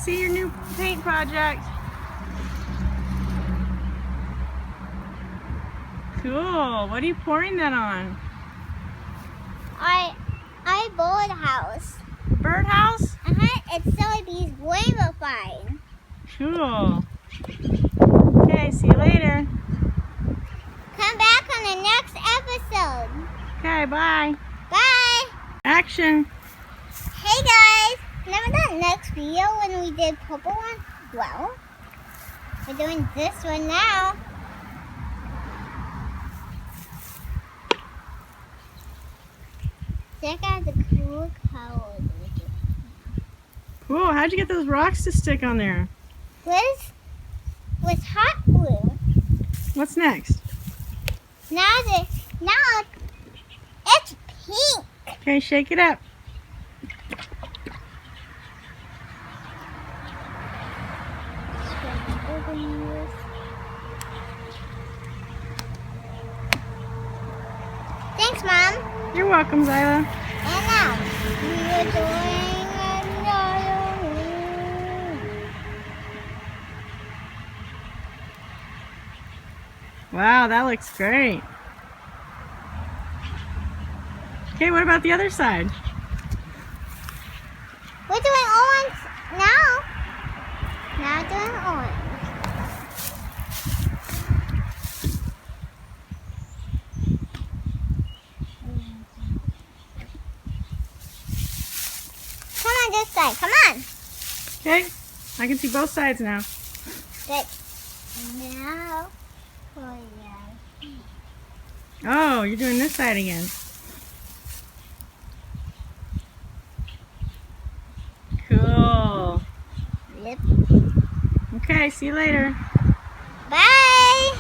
see your new paint project. Cool. What are you pouring that on? I birdhouse. Birdhouse? It's so it be rainbow fine. Cool. Okay, see you later. Come back on the next episode. Okay, bye. Bye. Action. Hey guys, remember that next video when we did purple one? Well, we're doing this one now. Check out the cool colors. Cool. How'd you get those rocks to stick on there? With hot glue. What's next? Now it's pink. Okay, shake it up. Thanks, Mom. You're welcome, Zyla. And now we are doing another one. Wow, that looks great. Okay, what about the other side? We're doing orange now. Now doing orange. Come on this side. Come on. Okay, I can see both sides now. Good. Now for you. Oh, you're doing this side again. Cool. Yep. Okay, see you later. Bye.